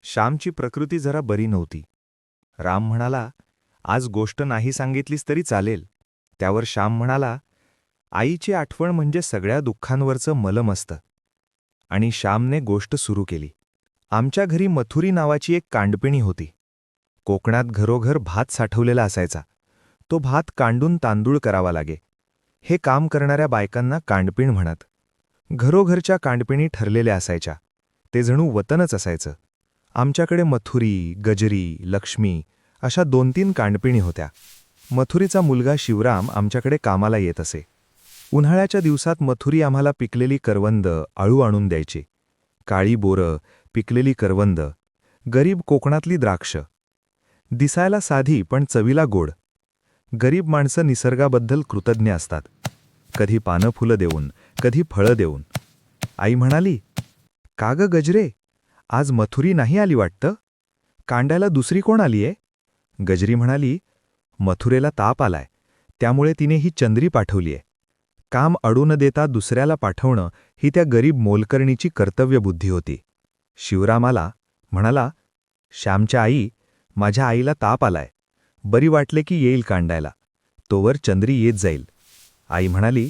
श्यामची प्रकृती जरा बरी नव्हती. राम म्हणाला, आज गोष्ट नाही सांगितलीस तरी चालेल. त्यावर श्याम म्हणाला, आईची आठवण म्हणजे सगळ्या दुःखांवरचं मलम असतं. आणि श्यामने गोष्ट सुरू केली. आमच्या घरी मथुरी नावाची एक कांडपिणी होती. कोकणात घरोघर भात साठवलेला असायचा. तो भात कांडून तांदूळ करावा लागे. हे काम करणाऱ्या बायकांना कांडपिण म्हणत. घरोघरच्या कांडपिणी ठरलेल्या असायच्या. ते जणू वतनच असायचं. आमच्याकडे मथुरी, गजरी, लक्ष्मी अशा 2-3 कांडपिणी होत्या. मथुरीचा मुलगा शिवराम आमच्याकडे कामाला येत असे. उन्हाळ्याच्या दिवसात मथुरी आम्हाला पिकलेली करवंद, आळू आणून द्यायची. काळी बोरं, पिकलेली करवंद, गरीब कोकणातली द्राक्ष. दिसायला साधी पण चवीला गोड. गरीब माणसं निसर्गाबद्दल कृतज्ञ असतात. कधी पानं फुलं देऊन, कधी फळं देऊन. आई म्हणाली, का ग गजरे, आज मथुरी नाही आली वाटतं? कांड्याला दुसरी कोण आलीये? गजरी म्हणाली, मथुरेला ताप आलाय, त्यामुळे तिने ही चंद्री पाठवलीये. काम अडू न देता दुसऱ्याला पाठवणं ही त्या गरीब मोलकर्णीची कर्तव्यबुद्धी होती. शिवरामाला म्हणाला, श्यामच्या आई, माझ्या आईला ताप आलाय. बरी वाटले की येईल कांडायला. तोवर चंद्री येत जाईल. आई म्हणाली,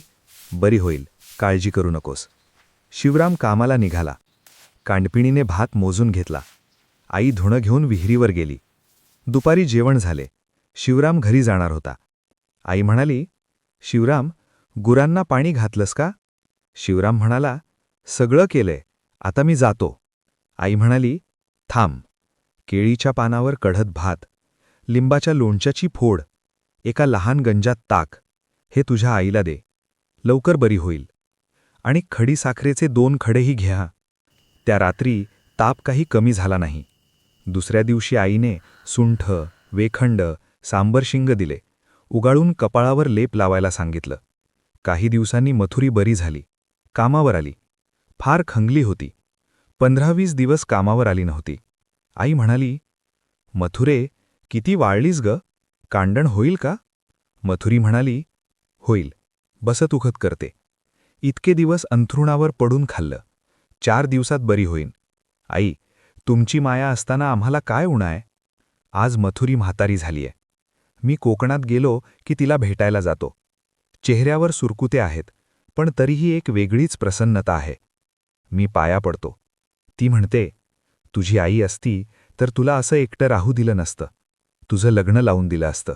बरी होईल, काळजी करू नकोस. शिवराम कामाला निघाला. कांडपिणीने भात मोजून घेतला. आई धुणं घेऊन विहिरीवर गेली. दुपारी जेवण झाले. शिवराम घरी जाणार होता. आई म्हणाली, शिवराम, गुरांना पाणी घातलंस का? शिवराम म्हणाला, सगळं केलंय, आता मी जातो. आई म्हणाली, थांब. केळीच्या पानावर कढत भात, लिंबाच्या लोणच्याची फोड, एका लहान गंजात ताक, हे तुझ्या आईला दे. लवकर बरी होईल. आणि खडी साखरेचे 2 खडेही घ्या. त्या रात्री ताप काही कमी झाला नाही. दुसऱ्या दिवशी आईने सुंठ, वेखंड, सांबरशिंग दिले. उगाळून कपाळावर लेप लावायला सांगितलं. काही दिवसांनी मथुरी बरी झाली. कामावर आली. फार खंगली होती. 15-20 दिवस कामावर आली नव्हती. आई म्हणाली, मथुरे, किती वाळलीस ग? कांडण होईल का? मथुरी म्हणाली, होईल, बसत उखत करते. इतके दिवस अंथरुणावर पडून खाल्लं. 4 दिवसात बरी होईन. आई, तुमची माया असताना आम्हाला काय उणाय? आज मथुरी म्हातारी झालीय. मी कोकणात गेलो की तिला भेटायला जातो. चेहऱ्यावर सुरकुते आहेत, पण तरीही एक वेगळीच प्रसन्नता आहे. मी पाया पडतो. ती म्हणते, तुझी आई असती तर तुला असं एकटं राहू दिलं नसतं. तुझं लग्न लावून दिलं असतं.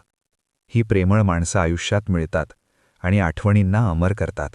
ही प्रेमळ माणसं आयुष्यात मिळतात आणि आठवणींना अमर करतात.